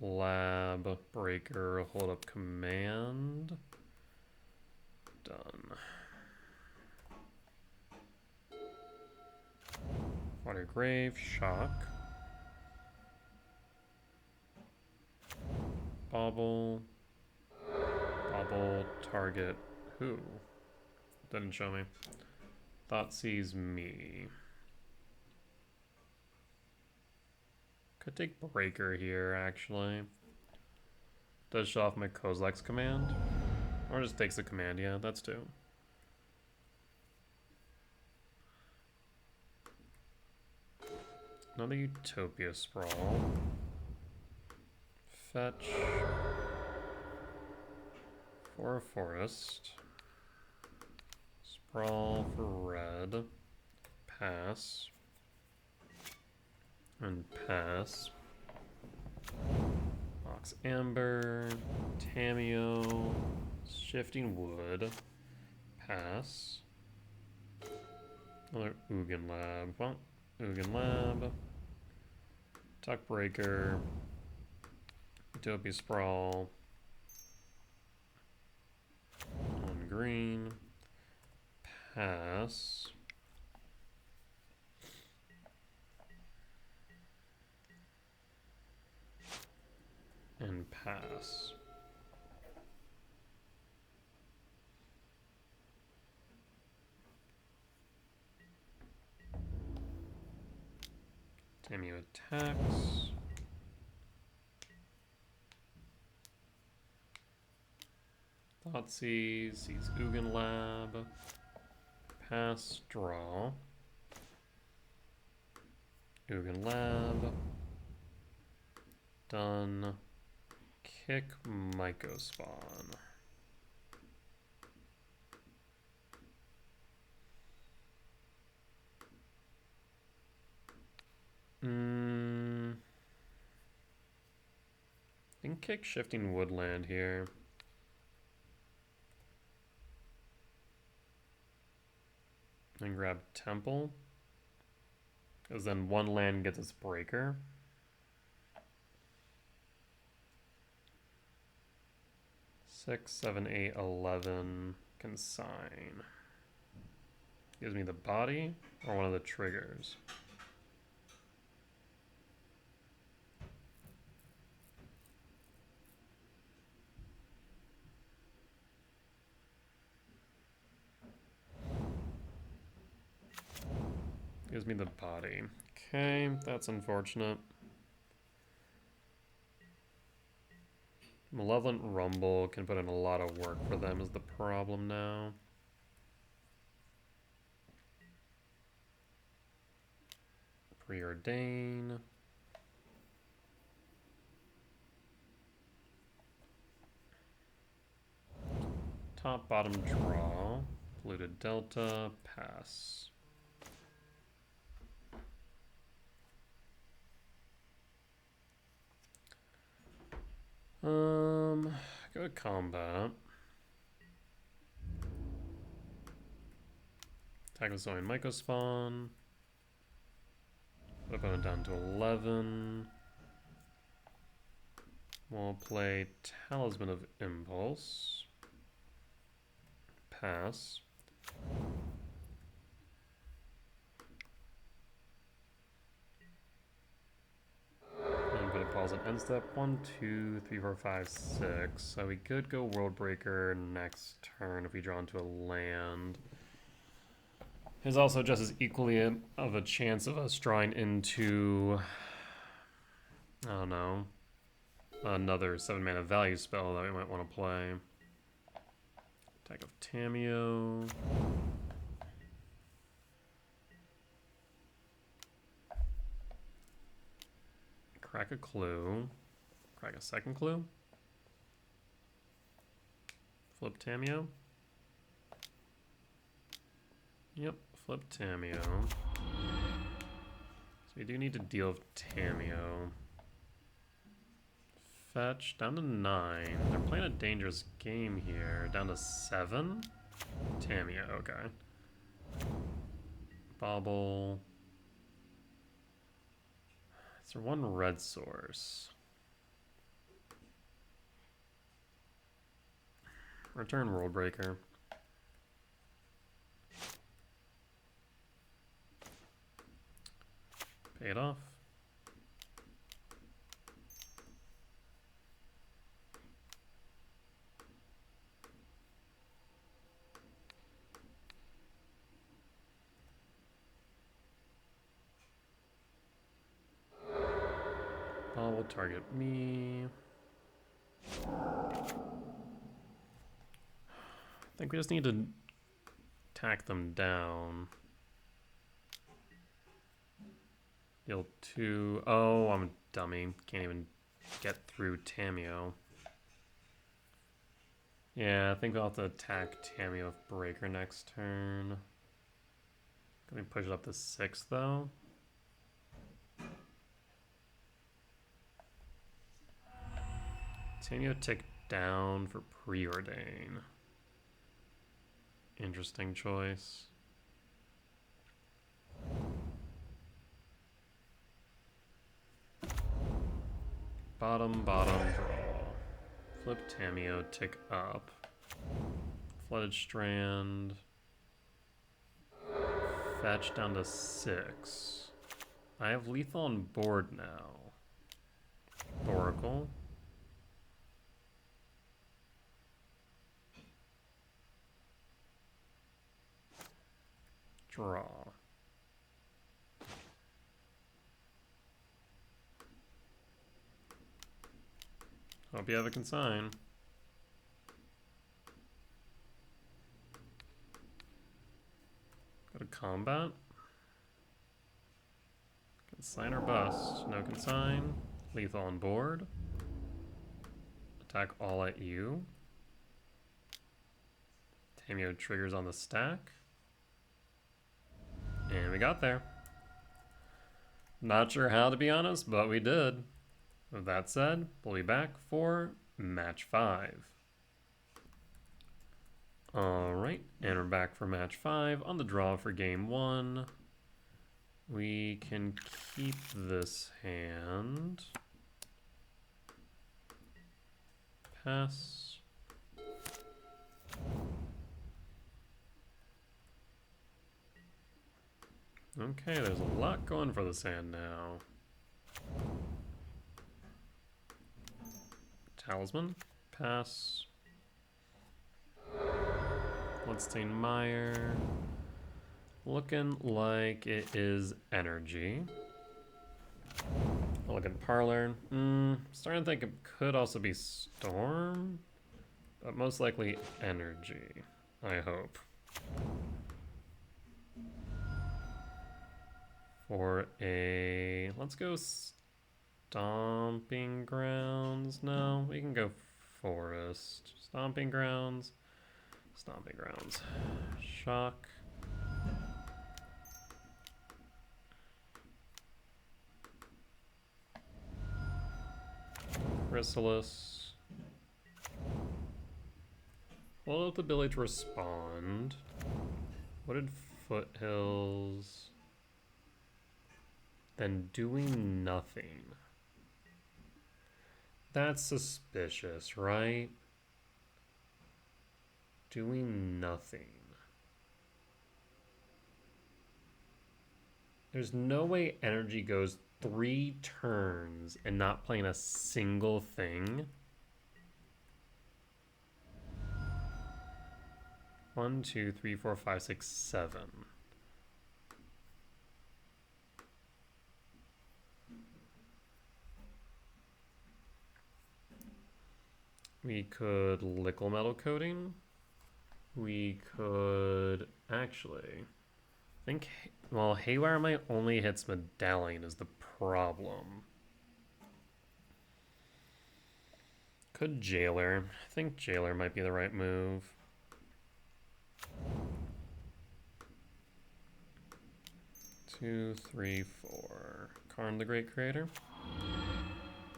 Speaker 1: lab, breaker, hold up command. Done. Water grave, shock. Bobble. Bobble, target, who? Didn't show me. Thoughtseize me. Could take breaker here, actually. Does show off my Kozilek's command. Or just takes the command, yeah, that's two. Another Utopia Sprawl. Fetch. For a forest. Sprawl for red. Pass. And pass. Ox Amber. Tameo. Shifting Wood. Pass. Another Ugin Lab. Well, Ugin Lab. Tuck Breaker. Utopia Sprawl. On green. Pass. And pass. Tameo attacks. Thoughtseize, sees Ugin Lab. Pass, draw. Ugin Lab. Done. Kick Mycospawn. I can kick Shifting Woodland here. And grab Temple. Because then one land gets its breaker. Six, 7, 8, 11. Consign. Gives me the body or one of the triggers. Gives me the body. Okay, that's unfortunate. Malevolent Rumble can put in a lot of work for them is the problem now. Preordain. Top, bottom, draw. Polluted Delta, pass. Go to combat. Attack with Zoan Mycospawn. Put opponent down to 11. We'll play Talisman of Impulse. Pass. And put a pause at end step. 1, 2, 3, 4, 5, 6. So we could go Worldbreaker next turn if we draw into a land. There's also just as equally of a chance of us drawing into, I don't know, another 7-mana value spell that we might want to play. Attack of Tamiyo. Crack a clue. Crack a second clue. Flip Tamiyo. Yep, flip Tamiyo. So we do need to deal with Tamiyo. Fetch down to 9. They're playing a dangerous game here. Down to 7. Tamiyo, okay. Bobble. Is there one red source? Return Worldbreaker. Pay it off. Ball will target me. I think we just need to tack them down. Deal 2. Oh, I'm a dummy. Can't even get through Tamiyo. Yeah, I think I'll have to attack Tamiyo with Breaker next turn. Can we push it up to 6 though? Tamiyo tick down for Preordain. Interesting choice. Bottom, bottom, draw. Flip Tamiyo, tick up. Flooded Strand. Fetch down to 6. I have lethal on board now. Oracle. Draw. Hope you have a consign. Go to combat. Consign or bust. No consign. Lethal on board. Attack all at you. Tamiyo triggers on the stack. And we got there. Not sure how, to be honest, but we did. With that said, we'll be back for match 5. Alright, and we're back for match 5 on the draw for game 1. We can keep this hand. Pass. Okay, there's a lot going for this hand now. Talisman, pass. Bloodstained Mire. Looking like it is energy. I'll look at Parlor. Starting to think it could also be Storm, but most likely energy, I hope. For a, let's go Stomping Grounds. No, we can go Forest. Stomping Grounds. Stomping Grounds. Shock. Chrysalis. Well, with the ability to respond. What did Foothills? Then doing nothing. That's suspicious, right? Doing nothing. There's no way energy goes 3 turns and not playing a single thing. 1, 2, 3, 4, 5, 6, 7. We could Lickle Metal Coating. We could actually, I think, well, Haywire Might only hits Medallion is the problem. Could Jailer. I think Jailer might be the right move. Two, three, four. Karn the Great Creator.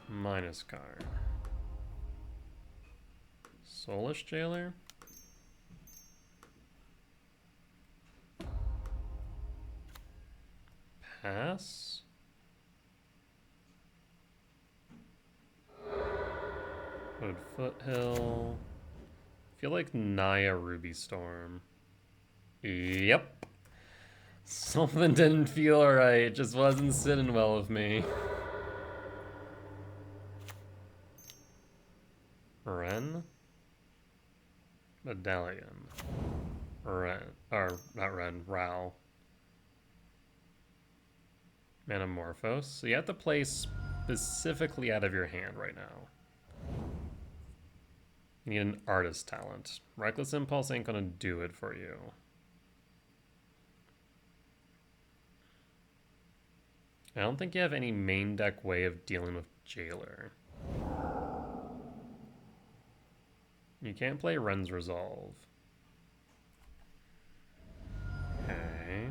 Speaker 1: Minus Karn. Soulish Jailer. Pass. Wood Foothill. I feel like Naya Ruby Storm. Yep. Something didn't feel right. It just wasn't sitting well with me. Ren? Medallion. Ren. Or, not Ren, Rao. Manamorphose. So you have to play specifically out of your hand right now. You need an artist talent. Reckless Impulse ain't gonna do it for you. I don't think you have any main deck way of dealing with Jailer. You can't play Ren's Resolve. Okay.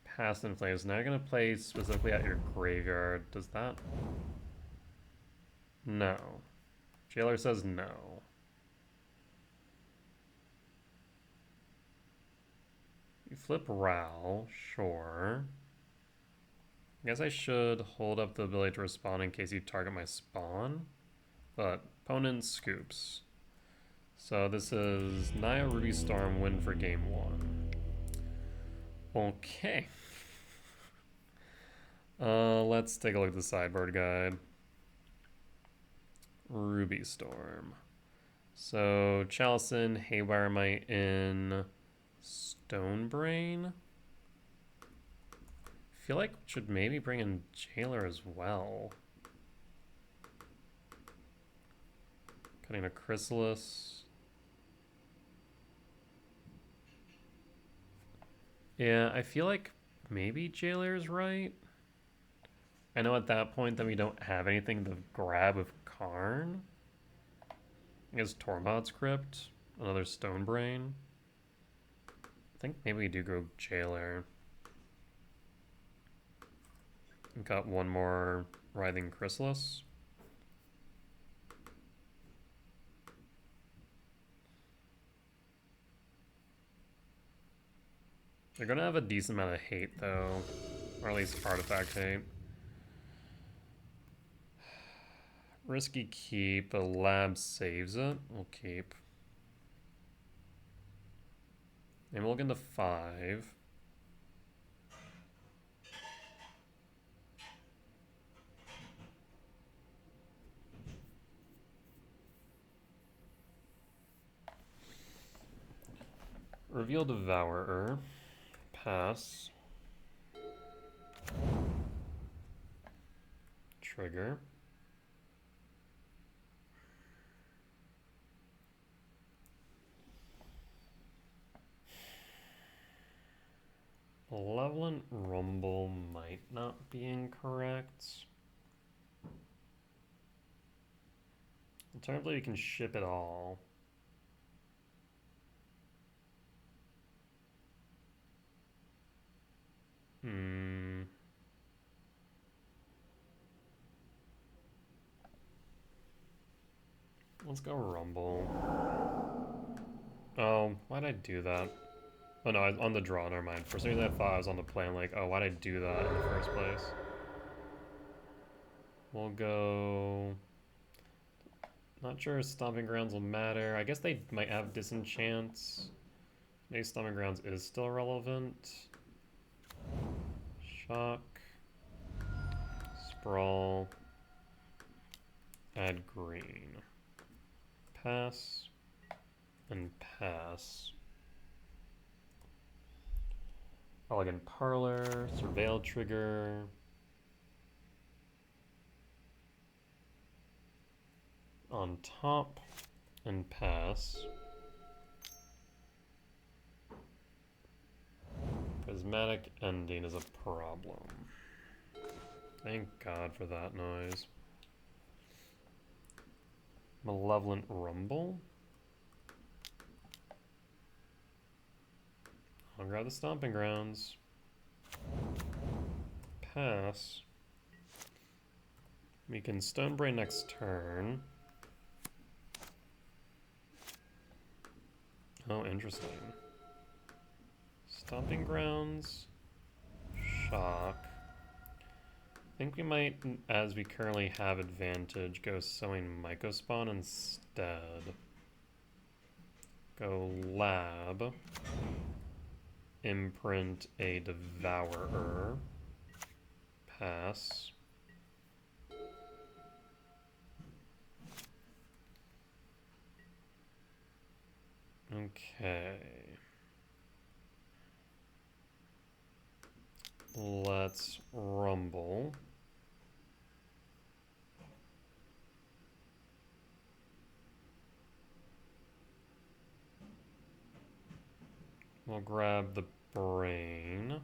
Speaker 1: Past in Flames. Now you're gonna play specifically at your graveyard. Does that? No. Jailer says no. You flip Ral, sure. I guess I should hold up the ability to respond in case you target my spawn. But opponent scoops. So this is Naya Ruby Storm win for game 1. Okay. Let's take a look at the sideboard guide. Ruby Storm. So Chalison, Haywire Might in Stonebrain. I feel like we should maybe bring in Jailer as well. Cutting a Chrysalis. Yeah, I feel like maybe Jailer's right. I know at that point that we don't have anything to grab with Karn. I guess Tormod's Crypt, another Stonebrain. I think maybe we do go Jailer. We've got one more Writhing Chrysalis. They're gonna have a decent amount of hate though, or at least artifact hate. Risky keep, the lab saves it. We'll keep. And we'll look into 5. Reveal Devourer. Pass. Trigger. Malevolent Rumble might not be incorrect. Alternatively, you can ship it all. Let's go Rumble. Oh, why'd I do that? Oh no, I was on the draw, never mind. For some reason I thought I was on the plan, like, oh, why'd I do that in the first place? We'll go... Not sure if Stomping Grounds will matter. I guess they might have Disenchants. Maybe Stomping Grounds is still relevant. Shock. Sprawl. Add green. Pass. And pass. Elegant Parlor. Surveil trigger. On top. And pass. Prismatic Ending is a problem. Thank God for that noise. Malevolent Rumble. I'll grab the Stomping Grounds. Pass. We can Stonebrain next turn. Oh, interesting. Stomping Grounds. Shock. I think we might, as we currently have advantage, go Sowing Mycospawn instead. Go Lab. Imprint a Devourer. Pass. Okay. Let's Rumble. We'll grab the Brain.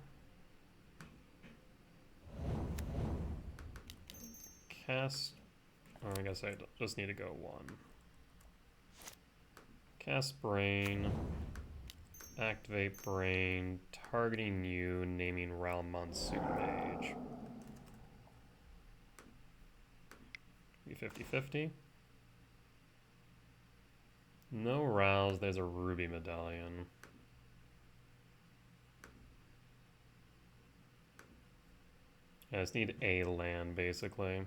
Speaker 1: Cast. Oh, I guess I just need to go one. Cast Brain. Activate Brain. Targeting you, naming Ral Monsoon Mage. Be 50-50. No Rals, there's a Ruby Medallion. I just need a land, basically.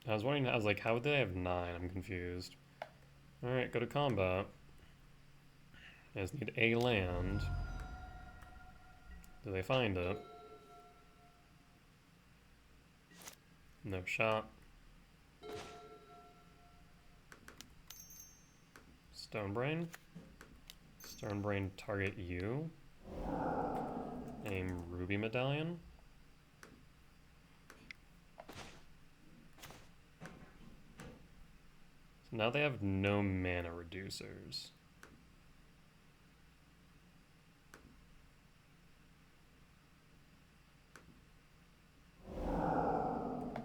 Speaker 1: I was wondering, I was like, how would they have 9? I'm confused. Alright, go to combat. I just need a land. Do they find it? No shot. Stonebrain. Stonebrain target you. Name Ruby Medallion. So now they have no mana reducers.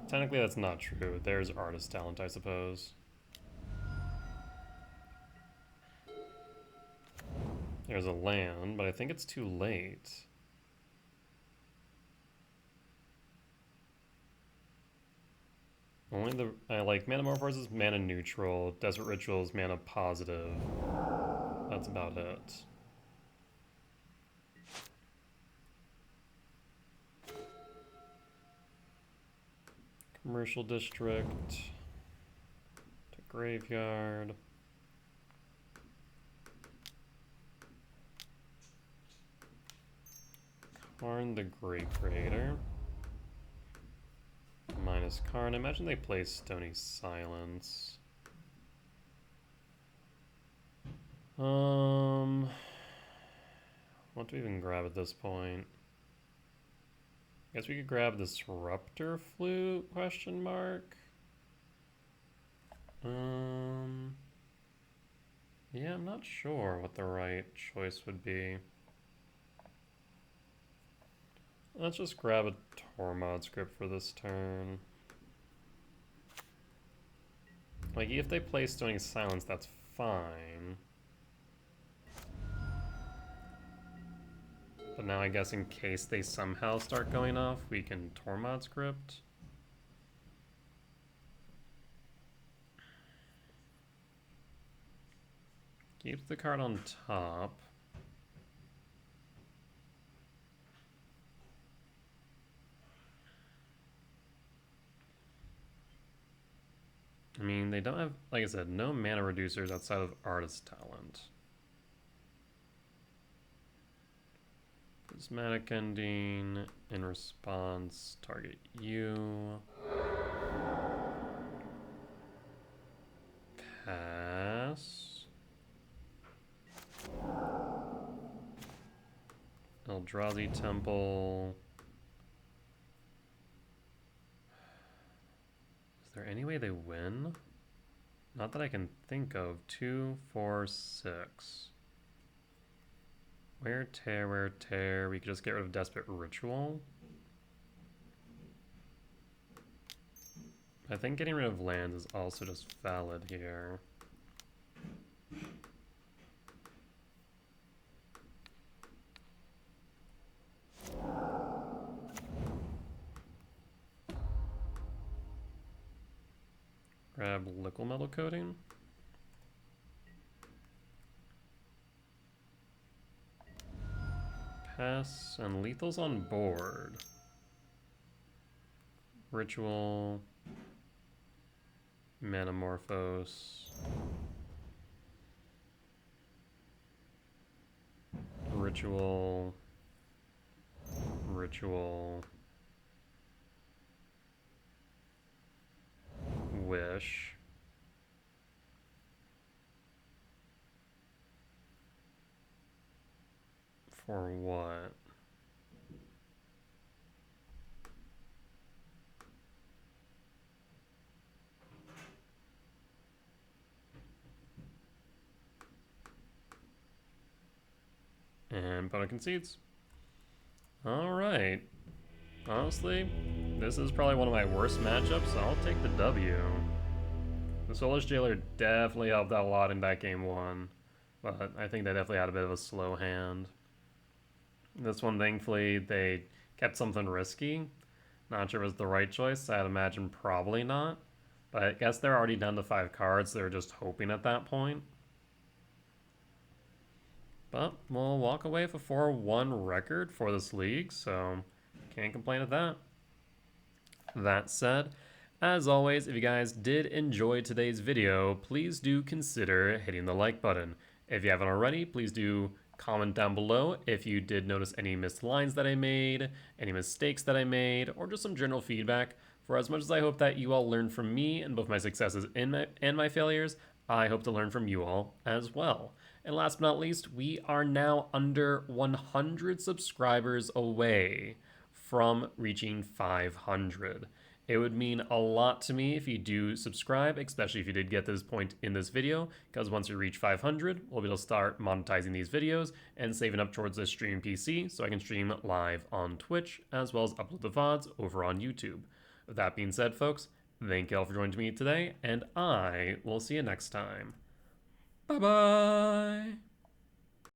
Speaker 1: Technically that's not true. There's Artist Talent, I suppose. There's a land, but I think it's too late. Only the, I like Manamorphose is mana neutral, Desert Ritual is mana positive. That's about it. Commercial District. To Graveyard. Karn the Great Creator. Minus Karn. Imagine they play Stony Silence. What do we even grab at this point? I guess we could grab the Disruptor Flute, question mark? Yeah, I'm not sure what the right choice would be. Let's just grab a Tormod script for this turn. Like, if they play Stony Silence, that's fine. But now I guess in case they somehow start going off, we can Tormod script. Keeps the card on top. I mean, they don't have, like I said, no mana reducers outside of Artist Talent. Prismatic Ending, in response, target you. Pass. Eldrazi Temple. Is there any way they win? Not that I can think of. 2, 4, 6. Wear tear, wear tear. We could just get rid of Desperate Ritual. I think getting rid of lands is also just valid here. Grab Liquid Metal Coating. Pass, and lethal's on board. Ritual. Manamorphose. Ritual. Ritual. Wish. For what? And opponent concedes. Alright. Honestly, this is probably one of my worst matchups, so I'll take the W. The Soulless Jailer definitely helped out a lot in that game 1, but I think they definitely had a bit of a slow hand. This one, thankfully, they kept something risky. Not sure it was the right choice. I'd imagine probably not, but I guess they're already down to 5 cards. They're just hoping at that point. But we'll walk away with a 4-1 record for this league, so can't complain at that. That said, as always, if you guys did enjoy today's video, please do consider hitting the like button. If you haven't already, please do comment down below if you did notice any missed lines that I made, any mistakes that I made, or just some general feedback. For as much as I hope that you all learn from me and both my successes and my failures, I hope to learn from you all as well. And last but not least, we are now under 100 subscribers away from reaching 500. It would mean a lot to me if you do subscribe, especially if you did get to this point in this video, because once we reach 500, we'll be able to start monetizing these videos and saving up towards a stream PC so I can stream live on Twitch, as well as upload the VODs over on YouTube. With that being said, folks, thank you all for joining me today, and I will see you next time. Bye-bye!